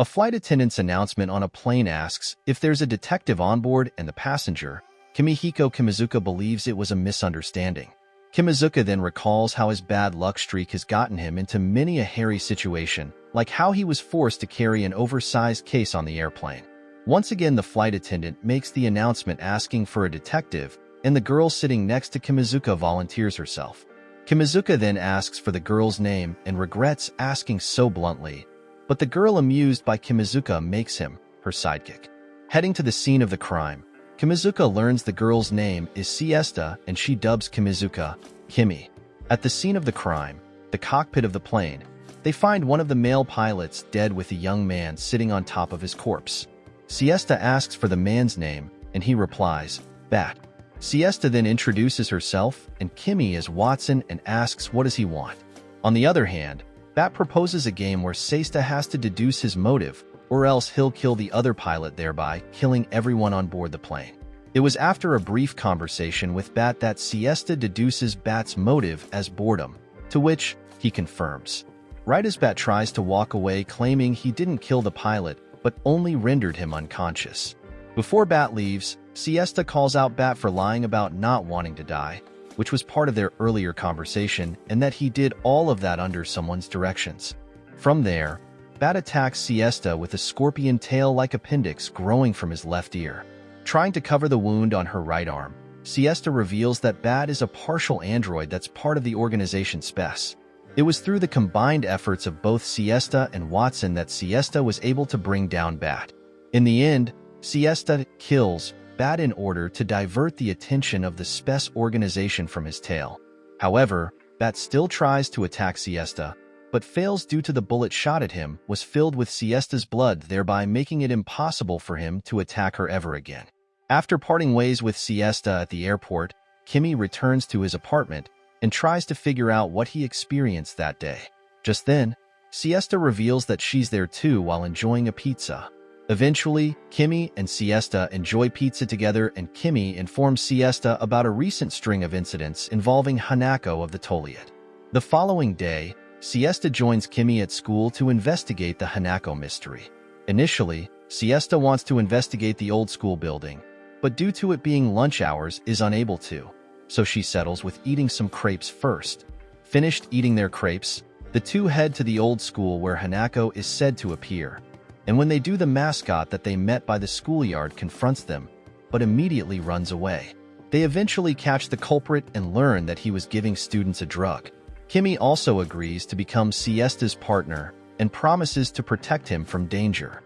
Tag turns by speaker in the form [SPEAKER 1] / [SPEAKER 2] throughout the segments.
[SPEAKER 1] A flight attendant's announcement on a plane asks if there's a detective on board and the passenger. Kimihiko Kimizuka believes it was a misunderstanding. Kimizuka then recalls how his bad luck streak has gotten him into many a hairy situation, like how he was forced to carry an oversized case on the airplane. Once again, the flight attendant makes the announcement asking for a detective, and the girl sitting next to Kimizuka volunteers herself. Kimizuka then asks for the girl's name and regrets asking so bluntly, but the girl, amused by Kimizuka, makes him her sidekick. Heading to the scene of the crime, Kimizuka learns the girl's name is Siesta and she dubs Kimizuka Kimi. At the scene of the crime, the cockpit of the plane, they find one of the male pilots dead with a young man sitting on top of his corpse. Siesta asks for the man's name, and he replies, Bat. Siesta then introduces herself and Kimi as Watson and asks what does he want. On the other hand, Bat proposes a game where Siesta has to deduce his motive, or else he'll kill the other pilot, thereby killing everyone on board the plane. It was after a brief conversation with Bat that Siesta deduces Bat's motive as boredom, to which he confirms. Right as Bat tries to walk away, claiming he didn't kill the pilot, but only rendered him unconscious. Before Bat leaves, Siesta calls out Bat for lying about not wanting to die, which was part of their earlier conversation, and that he did all of that under someone's directions. From there, Bat attacks Siesta with a scorpion tail-like appendix growing from his left ear. Trying to cover the wound on her right arm, Siesta reveals that Bat is a partial android that's part of the organization Spes. It was through the combined efforts of both Siesta and Watson that Siesta was able to bring down Bat. In the end, Siesta kills Bat in order to divert the attention of the Spes organization from his tail. However, Bat still tries to attack Siesta, but fails due to the bullet shot at him was filled with Siesta's blood, thereby making it impossible for him to attack her ever again. After parting ways with Siesta at the airport, Kimi returns to his apartment and tries to figure out what he experienced that day. Just then, Siesta reveals that she's there too while enjoying a pizza. Eventually, Kimi and Siesta enjoy pizza together, and Kimi informs Siesta about a recent string of incidents involving Hanako of the Toliet. The following day, Siesta joins Kimi at school to investigate the Hanako mystery. Initially, Siesta wants to investigate the old school building, but due to it being lunch hours is unable to, so she settles with eating some crepes first. Finished eating their crepes, the two head to the old school where Hanako is said to appear. And when they do, the mascot that they met by the schoolyard confronts them, but immediately runs away. They eventually catch the culprit and learn that he was giving students a drug. Kimi also agrees to become Siesta's partner and promises to protect him from danger.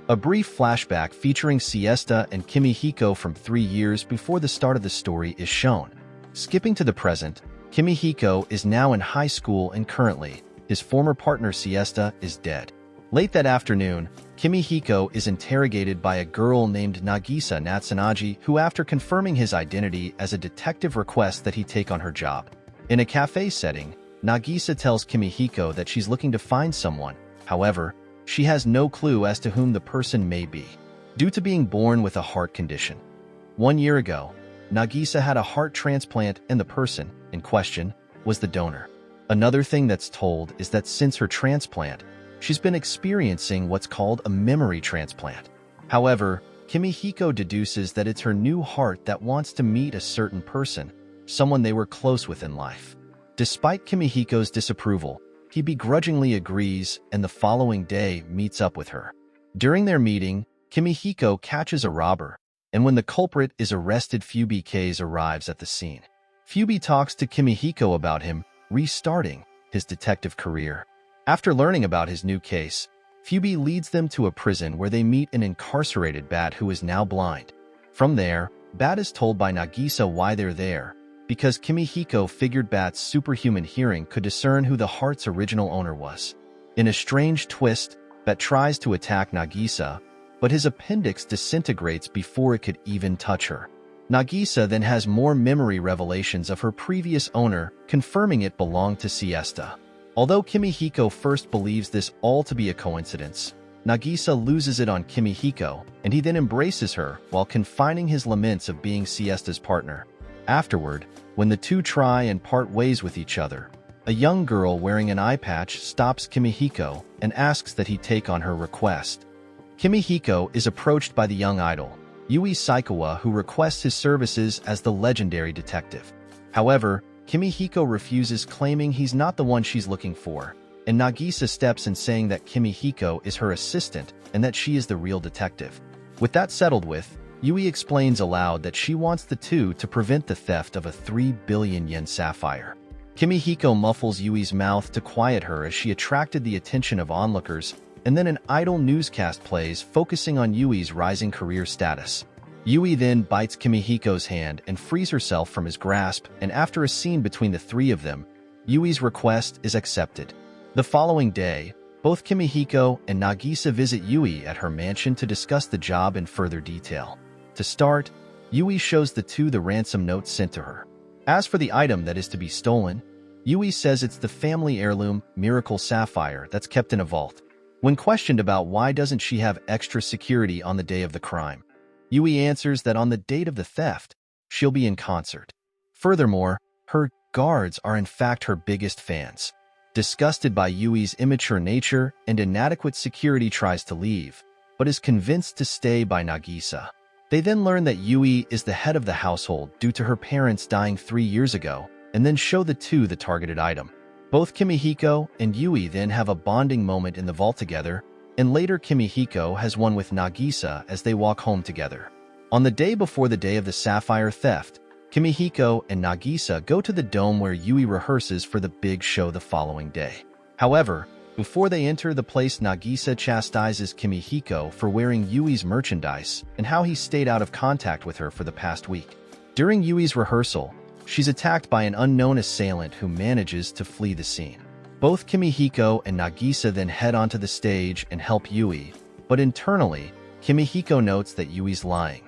[SPEAKER 1] A brief flashback featuring Siesta and Kimihiko from 3 years before the start of the story is shown. Skipping to the present, Kimihiko is now in high school and currently, his former partner Siesta is dead. Late that afternoon, Kimihiko is interrogated by a girl named Nagisa Natsunaji, who after confirming his identity as a detective requests that he take on her job. In a cafe setting, Nagisa tells Kimihiko that she's looking to find someone. However, she has no clue as to whom the person may be, due to being born with a heart condition. 1 year ago, Nagisa had a heart transplant and the person in question was the donor. Another thing that's told is that since her transplant, she's been experiencing what's called a memory transplant. However, Kimihiko deduces that it's her new heart that wants to meet a certain person, someone they were close with in life. Despite Kimihiko's disapproval, he begrudgingly agrees and the following day meets up with her. During their meeting, Kimihiko catches a robber, and when the culprit is arrested, Fubie arrives at the scene. Fubie talks to Kimihiko about him restarting his detective career. After learning about his new case, Fubie leads them to a prison where they meet an incarcerated Bat who is now blind. From there, Bat is told by Nagisa why they're there, because Kimihiko figured Bat's superhuman hearing could discern who the heart's original owner was. In a strange twist, Bat tries to attack Nagisa, but his appendix disintegrates before it could even touch her. Nagisa then has more memory revelations of her previous owner, confirming it belonged to Siesta. Although Kimihiko first believes this all to be a coincidence, Nagisa loses it on Kimihiko, and he then embraces her while confining his laments of being Siesta's partner. Afterward, when the two try and part ways with each other, A young girl wearing an eye patch stops Kimihiko and asks that he take on her request. Kimihiko is approached by the young idol, Yui Saikawa, who requests his services as the legendary detective. However, Kimihiko refuses, claiming he's not the one she's looking for, and Nagisa steps in saying that Kimihiko is her assistant and that she is the real detective. With that settled with, Yui explains aloud that she wants the two to prevent the theft of a 3 billion yen sapphire. Kimihiko muffles Yui's mouth to quiet her as she attracted the attention of onlookers, and then an idol newscast plays focusing on Yui's rising career status. Yui then bites Kimihiko's hand and frees herself from his grasp, and after a scene between the three of them, Yui's request is accepted. The following day, both Kimihiko and Nagisa visit Yui at her mansion to discuss the job in further detail. To start, Yui shows the two the ransom note sent to her. As for the item that is to be stolen, Yui says it's the family heirloom Miracle Sapphire that's kept in a vault. When questioned about why doesn't she have extra security on the day of the crime, Yui answers that on the date of the theft, she'll be in concert. Furthermore, her guards are in fact her biggest fans. Disgusted by Yui's immature nature and inadequate security, tries to leave, but is convinced to stay by Nagisa. They then learn that Yui is the head of the household due to her parents dying 3 years ago, and then show the two the targeted item. Both Kimihiko and Yui then have a bonding moment in the vault together, and later Kimihiko has one with Nagisa as they walk home together. On the day before the day of the sapphire theft, Kimihiko and Nagisa go to the dome where Yui rehearses for the big show the following day. However, before they enter the place, Nagisa chastises Kimihiko for wearing Yui's merchandise and how he stayed out of contact with her for the past week. During Yui's rehearsal, she's attacked by an unknown assailant who manages to flee the scene. Both Kimihiko and Nagisa then head onto the stage and help Yui, but internally, Kimihiko notes that Yui's lying.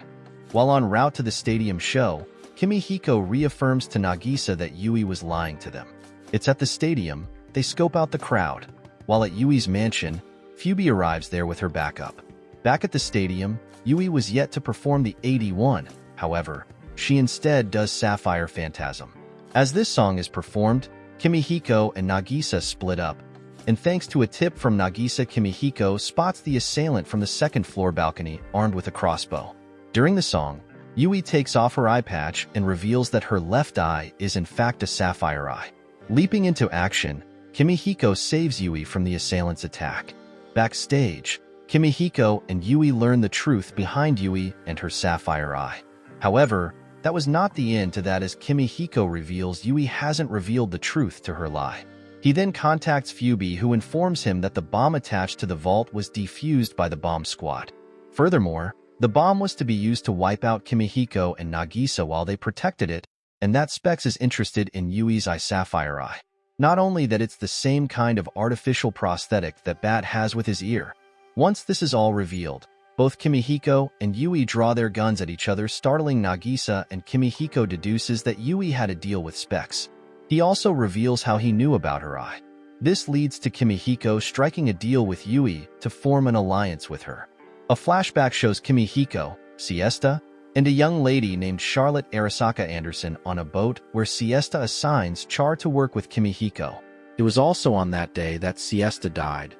[SPEAKER 1] While en route to the stadium show, Kimihiko reaffirms to Nagisa that Yui was lying to them. It's at the stadium, they scope out the crowd. While at Yui's mansion, Fubi arrives there with her backup. Back at the stadium, Yui was yet to perform the 81, however, she instead does Sapphire Phantasm. As this song is performed, Kimihiko and Nagisa split up, and thanks to a tip from Nagisa, Kimihiko spots the assailant from the second-floor balcony armed with a crossbow. During the song, Yui takes off her eye patch and reveals that her left eye is in fact a sapphire eye. Leaping into action, Kimihiko saves Yui from the assailant's attack. Backstage, Kimihiko and Yui learn the truth behind Yui and her sapphire eye. However, that was not the end to that, as Kimihiko reveals Yui hasn't revealed the truth to her lie. He then contacts Fubi, who informs him that the bomb attached to the vault was defused by the bomb squad. Furthermore, the bomb was to be used to wipe out Kimihiko and Nagisa while they protected it, and that Specs is interested in Yui's eye sapphire eye. Not only that, it's the same kind of artificial prosthetic that Bat has with his ear. Once this is all revealed, both Kimihiko and Yui draw their guns at each other, startling Nagisa, and Kimihiko deduces that Yui had a deal with Specs. He also reveals how he knew about her eye. This leads to Kimihiko striking a deal with Yui to form an alliance with her. A flashback shows Kimihiko, Siesta, and a young lady named Charlotte Arasaka Anderson on a boat where Siesta assigns Char to work with Kimihiko. It was also on that day that Siesta died.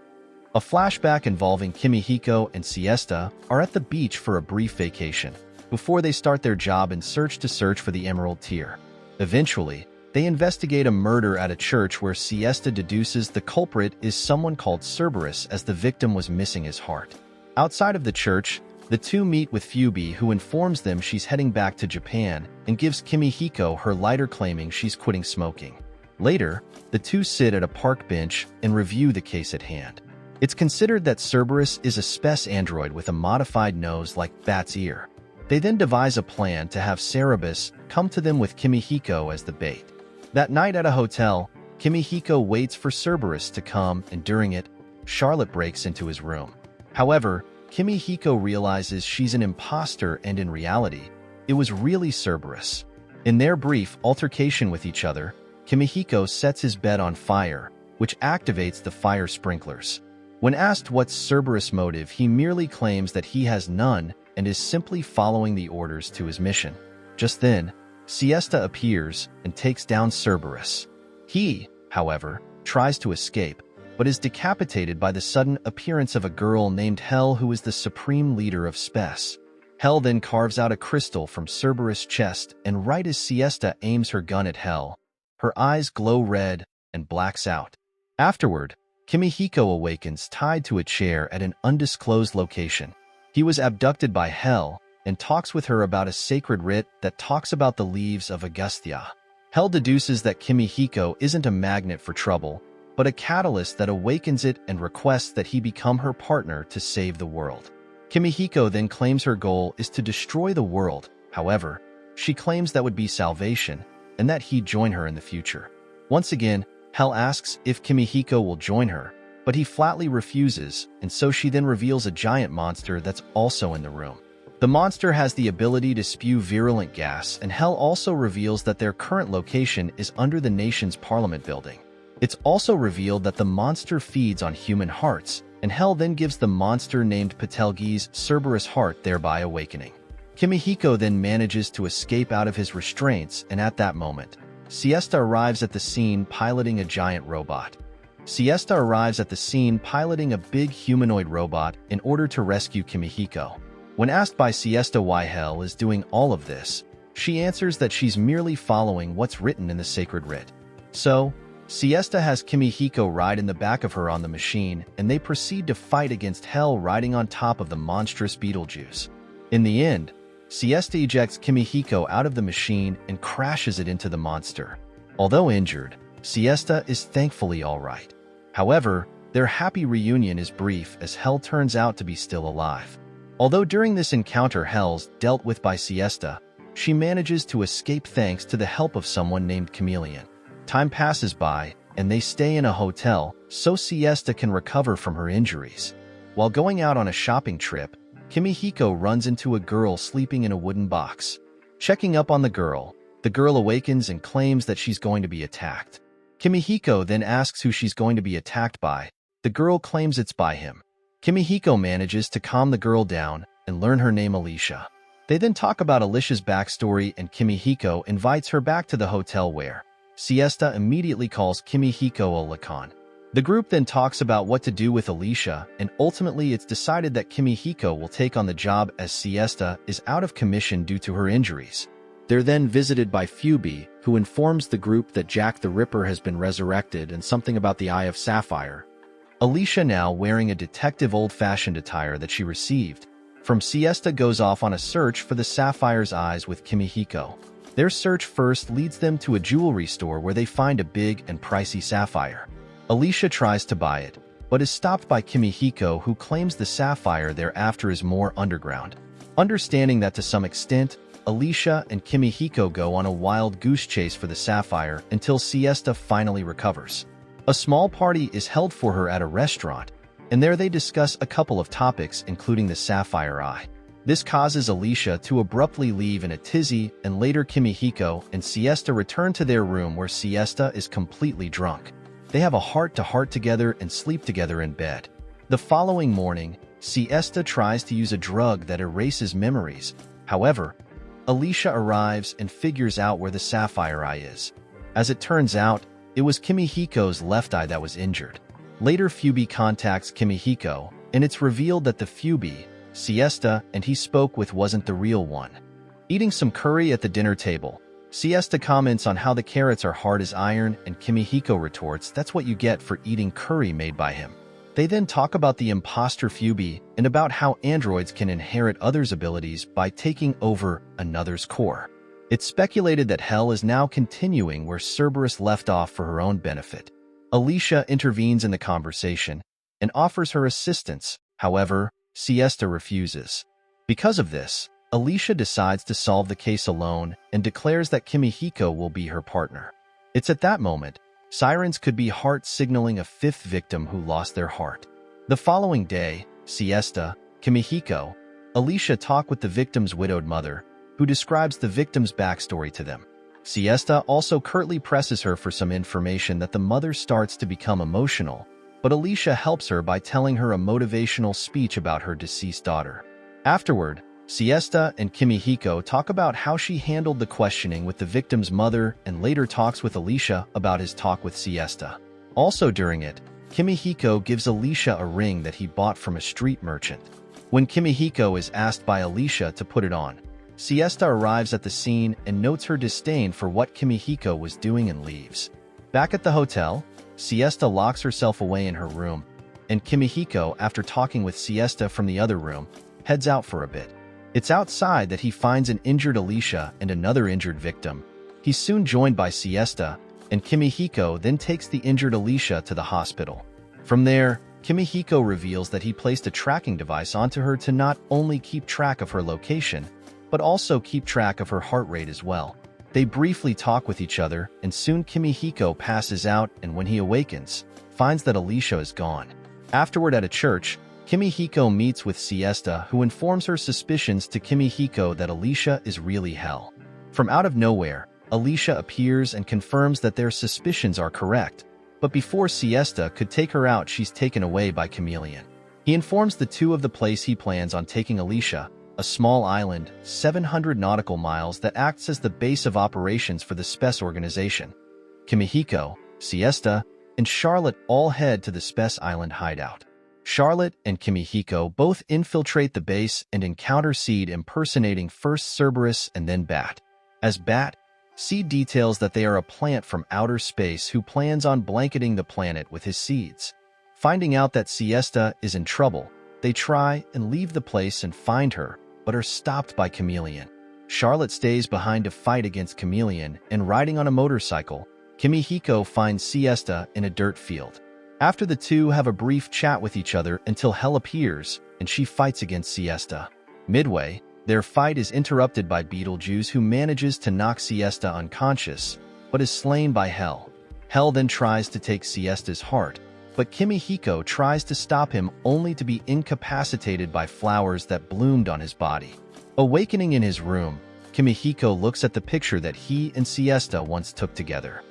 [SPEAKER 1] A flashback involving Kimihiko and Siesta are at the beach for a brief vacation, before they start their job and search for the Emerald Tear. Eventually, they investigate a murder at a church where Siesta deduces the culprit is someone called Cerberus, as the victim was missing his heart. Outside of the church, the two meet with Fubi, who informs them she's heading back to Japan and gives Kimihiko her lighter, claiming she's quitting smoking. Later, the two sit at a park bench and review the case at hand. It's considered that Cerberus is a spec android with a modified nose like Bat's ear. They then devise a plan to have Cerberus come to them with Kimihiko as the bait. That night at a hotel, Kimihiko waits for Cerberus to come, and during it, Charlotte breaks into his room. However, Kimihiko realizes she's an imposter, and in reality, it was really Cerberus. In their brief altercation with each other, Kimihiko sets his bed on fire, which activates the fire sprinklers. When asked what's Cerberus' motive, he merely claims that he has none and is simply following the orders to his mission. Just then, Siesta appears and takes down Cerberus. He, however, tries to escape, but is decapitated by the sudden appearance of a girl named Hel who is the supreme leader of Spes. Hel then carves out a crystal from Cerberus' chest, and right as Siesta aims her gun at Hel, her eyes glow red and blacks out. Afterward, Kimihiko awakens tied to a chair at an undisclosed location. He was abducted by Hel and talks with her about a sacred writ that talks about the leaves of Augustia. Hel deduces that Kimihiko isn't a magnet for trouble, but a catalyst that awakens it and requests that he become her partner to save the world. Kimihiko then claims her goal is to destroy the world. However, she claims that would be salvation and that he'd join her in the future. Once again, Hel asks if Kimihiko will join her, but he flatly refuses, and so she then reveals a giant monster that's also in the room. The monster has the ability to spew virulent gas, and Hel also reveals that their current location is under the nation's parliament building. It's also revealed that the monster feeds on human hearts, and Hel then gives the monster named Patelgi's Cerberus heart, thereby awakening. Kimihiko then manages to escape out of his restraints, and at that moment, Siesta arrives at the scene piloting a giant robot. Siesta arrives at the scene piloting a big humanoid robot in order to rescue Kimihiko. When asked by Siesta why Hel is doing all of this, she answers that she's merely following what's written in the sacred writ. So, Siesta has Kimihiko ride in the back of her on the machine, and they proceed to fight against Hel riding on top of the monstrous Beetlejuice. In the end, Siesta ejects Kimihiko out of the machine and crashes it into the monster. Although injured, Siesta is thankfully alright. However, their happy reunion is brief as Hel turns out to be still alive. Although during this encounter Hel's dealt with by Siesta, she manages to escape thanks to the help of someone named Chameleon. Time passes by, and they stay in a hotel so Siesta can recover from her injuries. While going out on a shopping trip, Kimihiko runs into a girl sleeping in a wooden box. Checking up on the girl awakens and claims that she's going to be attacked. Kimihiko then asks who she's going to be attacked by. The girl claims it's by him. Kimihiko manages to calm the girl down and learn her name Alicia. They then talk about Alicia's backstory, and Kimihiko invites her back to the hotel where Siesta immediately calls Kimihiko a Lacan. The group then talks about what to do with Alicia, and ultimately it's decided that Kimihiko will take on the job as Siesta is out of commission due to her injuries. They're then visited by Phoebe, who informs the group that Jack the Ripper has been resurrected and something about the Eye of Sapphire. Alicia, now wearing a detective old-fashioned attire that she received from Siesta, goes off on a search for the Sapphire's eyes with Kimihiko. Their search first leads them to a jewelry store where they find a big and pricey sapphire. Alicia tries to buy it, but is stopped by Kimihiko, who claims the sapphire thereafter is more underground. Understanding that to some extent, Alicia and Kimihiko go on a wild goose chase for the sapphire until Siesta finally recovers. A small party is held for her at a restaurant, and there they discuss a couple of topics including the sapphire eye. This causes Alicia to abruptly leave in a tizzy, and later Kimihiko and Siesta return to their room where Siesta is completely drunk. They have a heart-to-heart together and sleep together in bed. The following morning, Siesta tries to use a drug that erases memories. However, Alicia arrives and figures out where the sapphire eye is. As it turns out, it was Kimihiko's left eye that was injured. Later, Phoebe contacts Kimihiko, and it's revealed that the Phoebe Siesta and he spoke with wasn't the real one. Eating some curry at the dinner table, Siesta comments on how the carrots are hard as iron, and Kimihiko retorts that's what you get for eating curry made by him. They then talk about the imposter Phoebe and about how androids can inherit others' abilities by taking over another's core. It's speculated that Hel is now continuing where Cerberus left off for her own benefit. Alicia intervenes in the conversation and offers her assistance. However, Siesta refuses. Because of this, Alicia decides to solve the case alone and declares that Kimihiko will be her partner. It's at that moment, sirens could be heart signaling a fifth victim who lost their heart. The following day, Siesta, Kimihiko, Alicia talk with the victim's widowed mother, who describes the victim's backstory to them. Siesta also curtly presses her for some information that the mother starts to become emotional, but Alicia helps her by telling her a motivational speech about her deceased daughter. Afterward, Siesta and Kimihiko talk about how she handled the questioning with the victim's mother and later talks with Alicia about his talk with Siesta. Also during it, Kimihiko gives Alicia a ring that he bought from a street merchant. When Kimihiko is asked by Alicia to put it on, Siesta arrives at the scene and notes her disdain for what Kimihiko was doing and leaves. Back at the hotel, Siesta locks herself away in her room, and Kimihiko, after talking with Siesta from the other room, heads out for a bit. It's outside that he finds an injured Alicia and another injured victim. He's soon joined by Siesta, and Kimihiko then takes the injured Alicia to the hospital. From there, Kimihiko reveals that he placed a tracking device onto her to not only keep track of her location, but also keep track of her heart rate as well. They briefly talk with each other, and soon Kimihiko passes out, and when he awakens, finds that Alicia is gone. Afterward at a church, Kimihiko meets with Siesta, who informs her suspicions to Kimihiko that Alicia is really hell. From out of nowhere, Alicia appears and confirms that their suspicions are correct, but before Siesta could take her out, she's taken away by Chameleon. He informs the two of the place he plans on taking Alicia, a small island, 700 nautical miles that acts as the base of operations for the SPES organization. Kimihiko, Siesta, and Charlotte all head to the SPES island hideout. Charlotte and Kimihiko both infiltrate the base and encounter Seed impersonating first Cerberus and then Bat. As Bat, Seed details that they are a plant from outer space who plans on blanketing the planet with his seeds. Finding out that Siesta is in trouble, they try and leave the place and find her, but are stopped by Chameleon. Charlotte stays behind to fight against Chameleon, and riding on a motorcycle, Kimihiko finds Siesta in a dirt field. After the two have a brief chat with each other until Hell appears, and she fights against Siesta. Midway, their fight is interrupted by Beetlejuice, who manages to knock Siesta unconscious, but is slain by Hell. Hell then tries to take Siesta's heart, but Kimihiko tries to stop him only to be incapacitated by flowers that bloomed on his body. Awakening in his room, Kimihiko looks at the picture that he and Siesta once took together.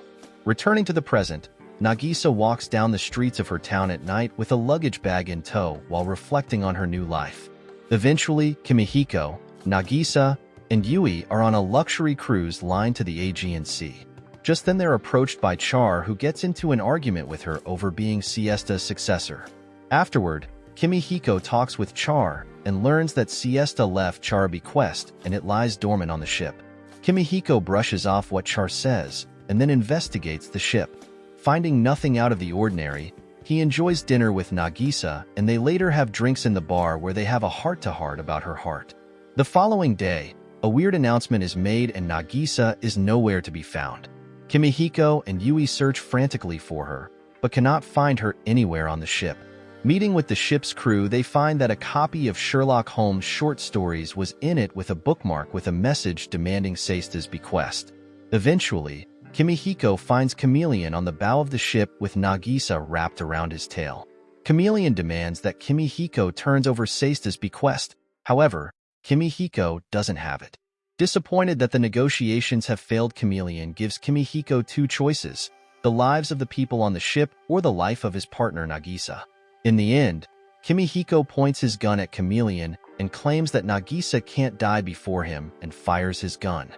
[SPEAKER 1] Returning to the present, Nagisa walks down the streets of her town at night with a luggage bag in tow while reflecting on her new life. Eventually, Kimihiko, Nagisa, and Yui are on a luxury cruise line to the Aegean Sea. Just then they're approached by Char, who gets into an argument with her over being Siesta's successor. Afterward, Kimihiko talks with Char and learns that Siesta left Char a bequest and it lies dormant on the ship. Kimihiko brushes off what Char says and then investigates the ship. Finding nothing out of the ordinary, he enjoys dinner with Nagisa, and they later have drinks in the bar where they have a heart-to-heart about her heart. The following day, a weird announcement is made and Nagisa is nowhere to be found. Kimihiko and Yui search frantically for her, but cannot find her anywhere on the ship. Meeting with the ship's crew, they find that a copy of Sherlock Holmes' short stories was in it with a bookmark with a message demanding Siesta's bequest. Eventually, Kimihiko finds Chameleon on the bow of the ship with Nagisa wrapped around his tail. Chameleon demands that Kimihiko turns over Siesta's bequest. However, Kimihiko doesn't have it. Disappointed that the negotiations have failed, Chameleon gives Kimihiko two choices: the lives of the people on the ship or the life of his partner Nagisa. In the end, Kimihiko points his gun at Chameleon and claims that Nagisa can't die before him and fires his gun.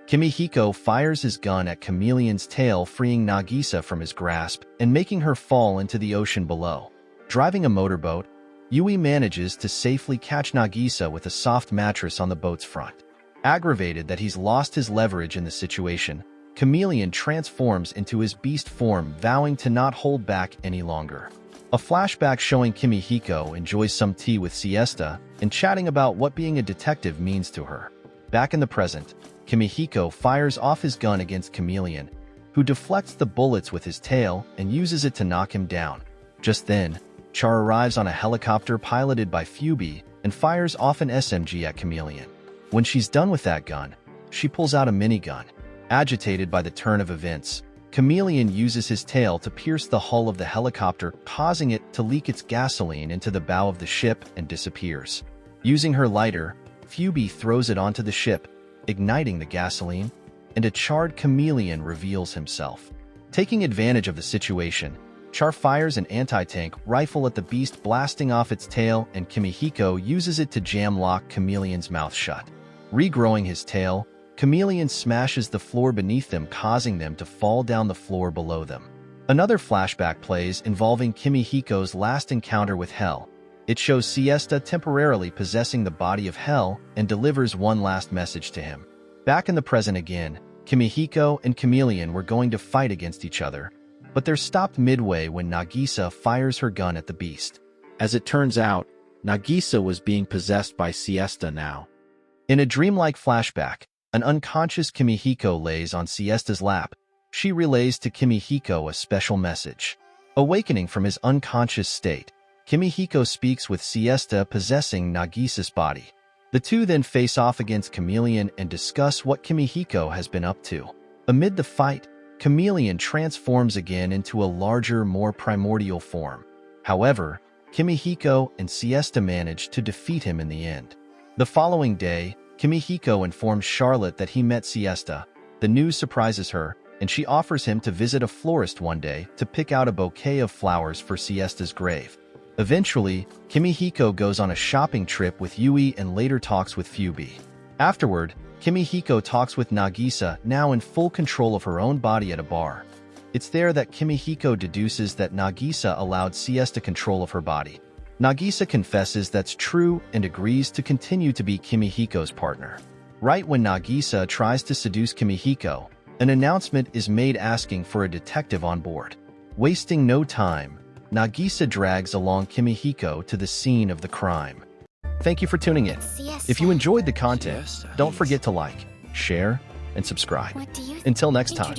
[SPEAKER 1] Kimihiko fires his gun at Chameleon's tail, freeing Nagisa from his grasp and making her fall into the ocean below. Driving a motorboat, Yui manages to safely catch Nagisa with a soft mattress on the boat's front. Aggravated that he's lost his leverage in the situation, Chameleon transforms into his beast form, vowing to not hold back any longer. A flashback showing Kimihiko enjoys some tea with Siesta and chatting about what being a detective means to her. Back in the present, Kimihiko fires off his gun against Chameleon, who deflects the bullets with his tail and uses it to knock him down. Just then, Char arrives on a helicopter piloted by Phoebe and fires off an SMG at Chameleon. When she's done with that gun, she pulls out a minigun. Agitated by the turn of events, Chameleon uses his tail to pierce the hull of the helicopter, causing it to leak its gasoline into the bow of the ship and disappears. Using her lighter, Phoebe throws it onto the ship, igniting the gasoline, and a charred Chameleon reveals himself. Taking advantage of the situation, Char fires an anti-tank rifle at the beast, blasting off its tail, and Kimihiko uses it to jam-lock Chameleon's mouth shut. Regrowing his tail, Chameleon smashes the floor beneath them, causing them to fall down the floor below them. Another flashback plays involving Kimihiko's last encounter with Hell. It shows Siesta temporarily possessing the body of Hell and delivers one last message to him. Back in the present again, Kimihiko and Chameleon were going to fight against each other, but they're stopped midway when Nagisa fires her gun at the beast. As it turns out, Nagisa was being possessed by Siesta now. In a dreamlike flashback, an unconscious Kimihiko lays on Siesta's lap. She relays to Kimihiko a special message. Awakening from his unconscious state, Kimihiko speaks with Siesta possessing Nagisa's body. The two then face off against Chameleon and discuss what Kimihiko has been up to. Amid the fight, Chameleon transforms again into a larger, more primordial form. However, Kimihiko and Siesta manage to defeat him in the end. The following day, Kimihiko informs Charlotte that he met Siesta. The news surprises her, and she offers him to visit a florist one day to pick out a bouquet of flowers for Siesta's grave. Eventually, Kimihiko goes on a shopping trip with Yui and later talks with Fubi. Afterward, Kimihiko talks with Nagisa, now in full control of her own body, at a bar. It's there that Kimihiko deduces that Nagisa allowed Siesta control of her body. Nagisa confesses that's true and agrees to continue to be Kimihiko's partner. Right when Nagisa tries to seduce Kimihiko, an announcement is made asking for a detective on board. Wasting no time, Nagisa drags along Kimihiko to the scene of the crime. Thank you for tuning in. If you enjoyed the content, don't forget to like, share, and subscribe. Until next time.